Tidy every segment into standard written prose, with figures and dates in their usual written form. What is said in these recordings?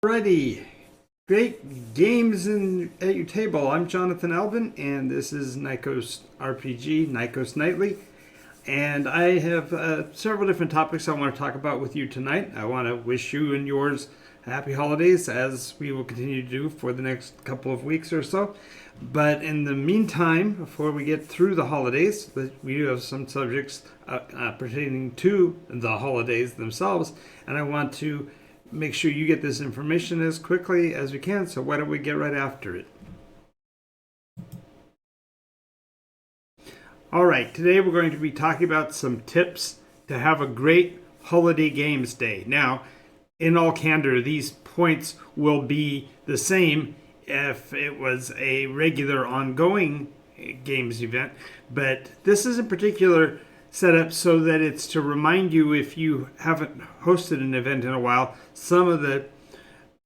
Alrighty, great games at your table. I'm Jonathan Albin, and this is NycosRPG, Nykos Nightly. And I have several different topics I want to talk about with you tonight. I want to wish you and yours happy holidays, as we will continue to do for the next couple of weeks or so. But in the meantime, before we get through the holidays, we do have some subjects pertaining to the holidays themselves, and I want to make sure you get this information as quickly as we can, so why don't we get right after it? All right, today we're going to be talking about some tips to have a great holiday games day. Now, in all candor, these points will be the same if it was a regular ongoing games event, but this is in particular set up so that it's to remind you, if you haven't hosted an event in a while, some of the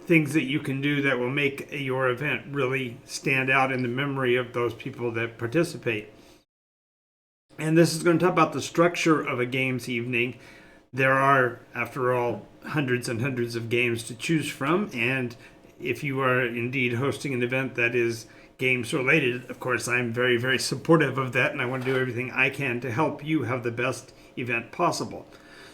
things that you can do that will make your event really stand out in the memory of those people that participate. And this is going to talk about the structure of a games evening. There are, after all, hundreds and hundreds of games to choose from, and if you are indeed hosting an event that is games related, of course, I'm very, very supportive of that, and I want to do everything I can to help you have the best event possible.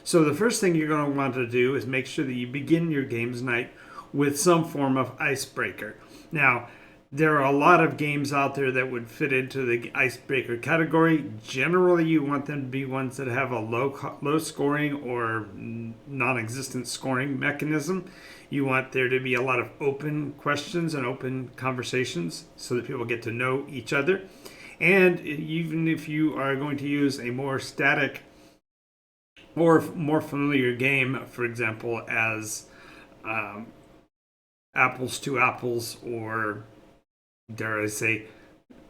So the first thing you're going to want to do is make sure that you begin your games night with some form of icebreaker. Now, there are a lot of games out there that would fit into the icebreaker category. Generally, you want them to be ones that have a low scoring or non-existent scoring mechanism. You want there to be a lot of open questions and open conversations so that people get to know each other. And even if you are going to use a more static or more familiar game, for example, as apples to apples, or dare I say,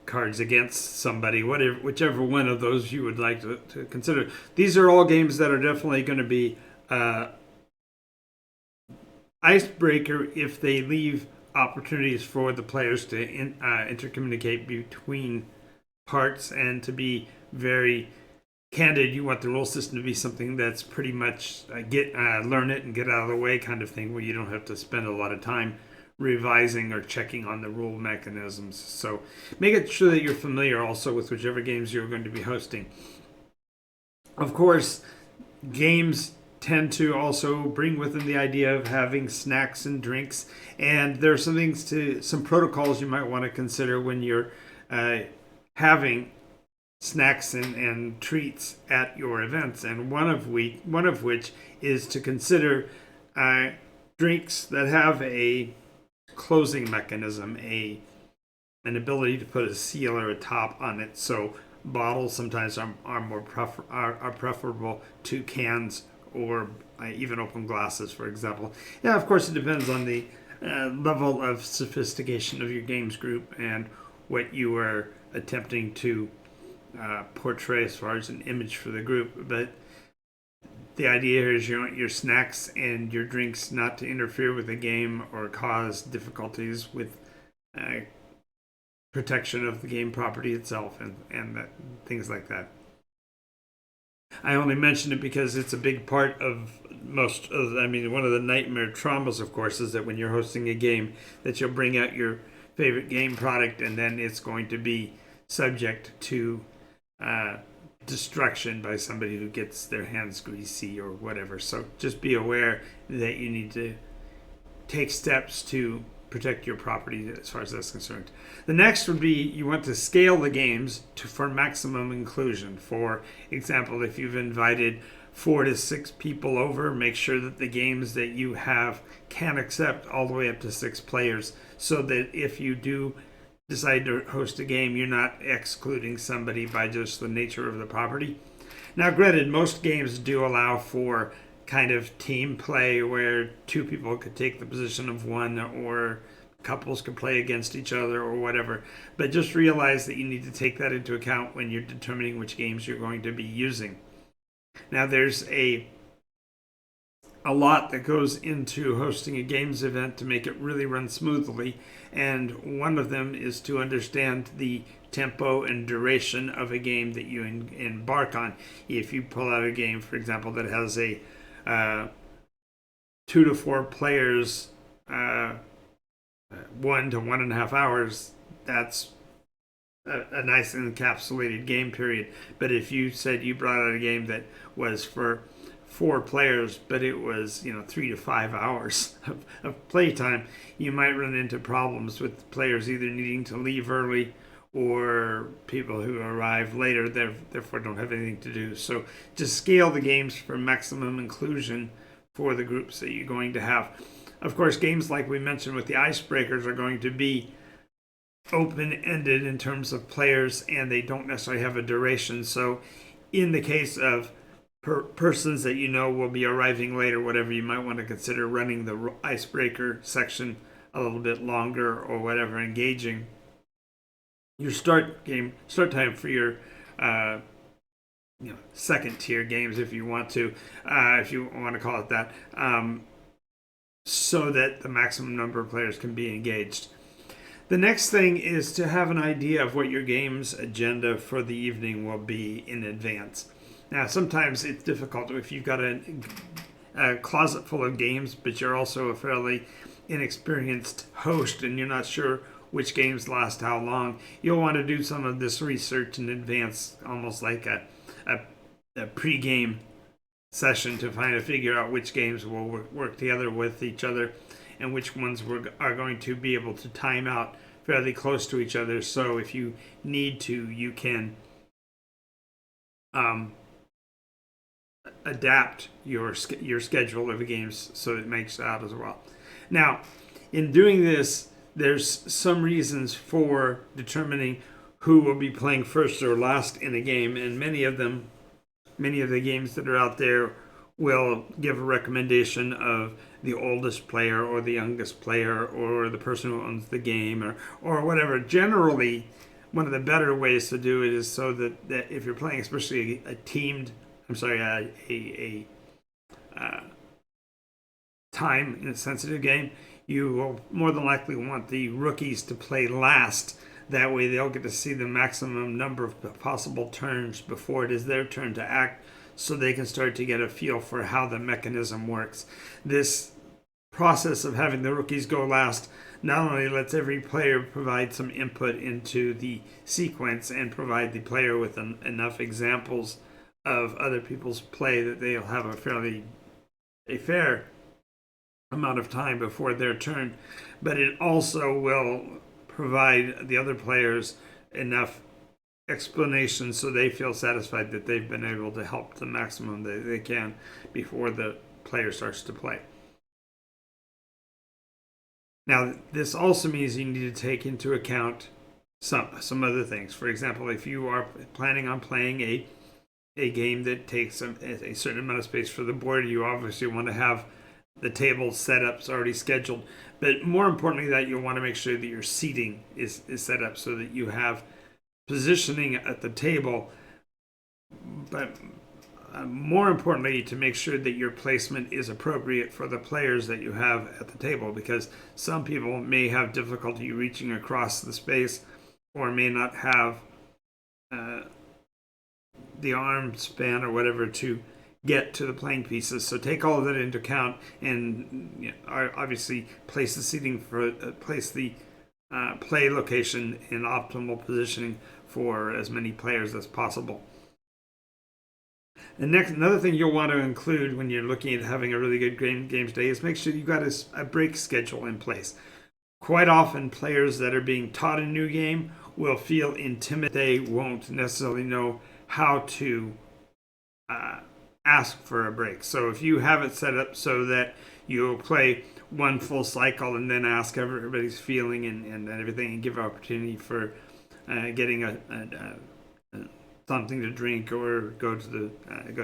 cards against somebody, whichever one of those you would like to consider. These are all games that are definitely going to be icebreaker if they leave opportunities for the players to intercommunicate between parts and to be very candid. You want the rule system to be something that's pretty much learn it and get out of the way kind of thing, where you don't have to spend a lot of time revising or checking on the rule mechanisms. So make it sure that you're familiar also with whichever games you're going to be hosting. Of course, games tend to also bring with them the idea of having snacks and drinks, and there are some protocols you might want to consider when you're having snacks and treats at your events, and one of which is to consider drinks that have a closing mechanism, an ability to put a seal or a top on it. So bottles sometimes are preferable to cans or even open glasses, for example. Yeah, of course, it depends on the level of sophistication of your games group and what you are attempting to portray as far as an image for the group. But the idea here is you want your snacks and your drinks not to interfere with the game or cause difficulties with protection of the game property itself and things like that. I only mention it because it's a big part of one of the nightmare traumas, of course, is that when you're hosting a game, that you'll bring out your favorite game product and then it's going to be subject to destruction by somebody who gets their hands greasy or whatever. So just be aware that you need to take steps to protect your property as far as that's concerned. The next would be you want to scale the games for maximum inclusion. For example, if you've invited 4 to 6 people over, make sure that the games that you have can accept all the way up to 6 players, so that if you do decide to host a game, you're not excluding somebody by just the nature of the property. Now, granted, most games do allow for kind of team play where 2 people could take the position of one, or couples could play against each other or whatever. But just realize that you need to take that into account when you're determining which games you're going to be using. Now, there's a lot that goes into hosting a games event to make it really run smoothly, and one of them is to understand the tempo and duration of a game that you embark on. If you pull out a game, for example, that has a 2 to 4 players 1 to 1.5 hours, that's a nice encapsulated game period. But if you said you brought out a game that was for 4 players, but it was 3 to 5 hours of playtime, you might run into problems with players either needing to leave early or people who arrive later, therefore don't have anything to do. So just scale the games for maximum inclusion for the groups that you're going to have. Of course, games like we mentioned with the icebreakers are going to be open-ended in terms of players, and they don't necessarily have a duration. So in the case of persons that will be arriving later, whatever, you might want to consider running the icebreaker section a little bit longer or whatever, engaging your start time for your second tier games, if you want to call it that, so that the maximum number of players can be engaged. The next thing is to have an idea of what your game's agenda for the evening will be in advance. Now, sometimes it's difficult if you've got a closet full of games, but you're also a fairly inexperienced host and you're not sure which games last how long. You'll want to do some of this research in advance, almost like a pre-game session, to figure out which games will work together with each other and which ones are going to be able to time out fairly close to each other. So if you need to, you can adapt your schedule of the games so it makes out as well. Now, in doing this, there's some reasons for determining who will be playing first or last in a game, and many of the games that are out there will give a recommendation of the oldest player or the youngest player or the person who owns the game or whatever. Generally, one of the better ways to do it is so that if you're playing especially a time-sensitive game, you will more than likely want the rookies to play last. That way they'll get to see the maximum number of possible turns before it is their turn to act, so they can start to get a feel for how the mechanism works. This process of having the rookies go last not only lets every player provide some input into the sequence and provide the player with enough examples of other people's play that they'll have a fair amount of time before their turn, but it also will provide the other players enough explanation so they feel satisfied that they've been able to help the maximum that they can before the player starts to play. Now, this also means you need to take into account some other things. For example, if you are planning on playing a game that takes a certain amount of space for the board, you obviously want to have the table setups already scheduled. But more importantly, that you'll want to make sure that your seating is set up so that you have positioning at the table. But more importantly, to make sure that your placement is appropriate for the players that you have at the table, because some people may have difficulty reaching across the space or may not have the arm span or whatever to get to the playing pieces. So take all of that into account and obviously place the seating place the play location in optimal positioning for as many players as possible. And another thing you'll want to include when you're looking at having a really good games day is make sure you've got a break schedule in place. Quite often, players that are being taught a new game will feel intimidated. They won't necessarily know how to ask for a break. So if you have it set up so that you'll play one full cycle and then ask everybody's feeling and everything and give opportunity for getting something to drink or go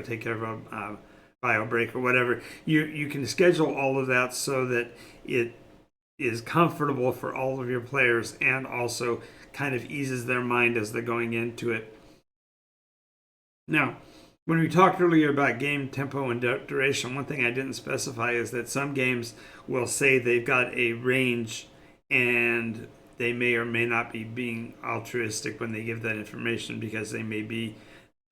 take care of a bio break or whatever, you can schedule all of that so that it is comfortable for all of your players and also kind of eases their mind as they're going into it. Now, when we talked earlier about game tempo and duration, one thing I didn't specify is that some games will say they've got a range and they may or may not be being altruistic when they give that information, because they may be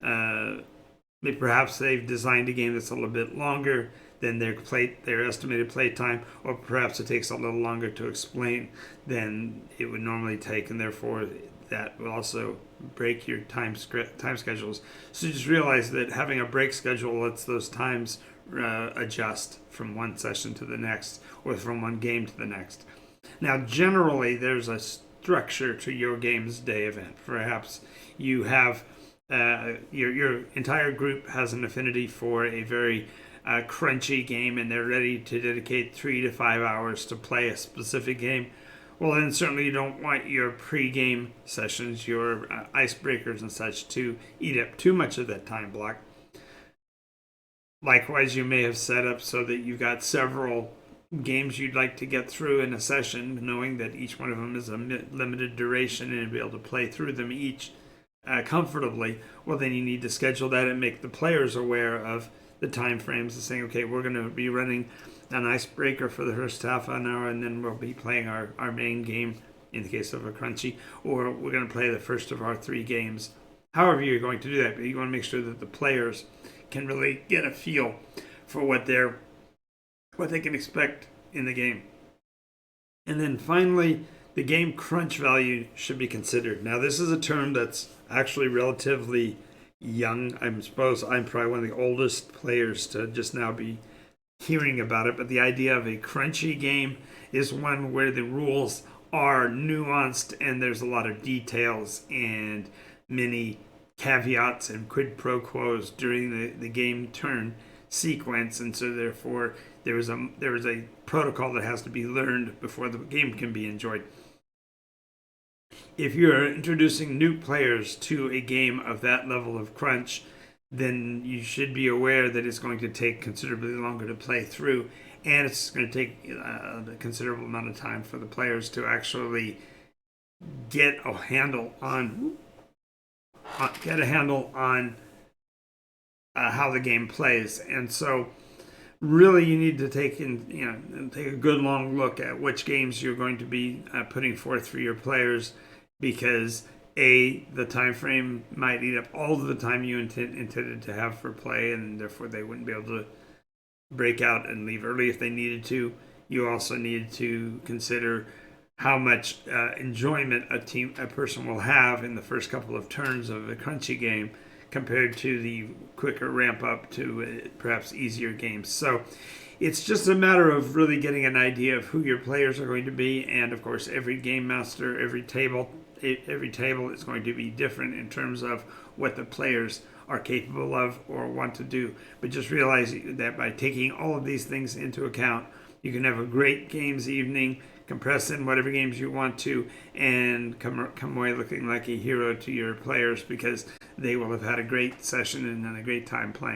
perhaps they've designed a game that's a little bit longer than their estimated play time, or perhaps it takes a little longer to explain than it would normally take, and therefore that will also break your time schedules. So just realize that having a break schedule lets those times adjust from one session to the next, or from one game to the next. Now, generally, there's a structure to your games day event. Perhaps you have your entire group has an affinity for a very crunchy game, and they're ready to dedicate 3 to 5 hours to play a specific game. Well, then certainly you don't want your pre-game sessions, your icebreakers and such, to eat up too much of that time block. Likewise, you may have set up so that you've got several games you'd like to get through in a session, knowing that each one of them is a limited duration and be able to play through them each comfortably. Well, then you need to schedule that and make the players aware of the time frames and saying, okay, we're going to be running an icebreaker for the first half an hour, and then we'll be playing our main game in the case of a crunchy, or we're going to play the first of our 3 games. However you're going to do that, but you want to make sure that the players can really get a feel for what they can expect in the game. And then finally, the game crunch value should be considered. Now, this is a term that's actually relatively young. I suppose I'm probably one of the oldest players to just now be hearing about it, but the idea of a crunchy game is one where the rules are nuanced and there's a lot of details and many caveats and quid pro quos during the game turn sequence, and so therefore there is a protocol that has to be learned before the game can be enjoyed. If you're introducing new players to a game of that level of crunch, then you should be aware that it's going to take considerably longer to play through, and it's going to take a considerable amount of time for the players to actually get a handle on how the game plays. And so really you need to take a good long look at which games you're going to be putting forth for your players, because the time frame might eat up all of the time you intended to have for play, and therefore they wouldn't be able to break out and leave early if they needed to. You also need to consider how much enjoyment a person will have in the first couple of turns of a crunchy game compared to the quicker ramp up to perhaps easier games. So it's just a matter of really getting an idea of who your players are going to be, and of course every game master, every table is going to be different in terms of what the players are capable of or want to do. But just realize that by taking all of these things into account, you can have a great games evening, compress in whatever games you want to, and come away looking like a hero to your players, because they will have had a great session and a great time playing.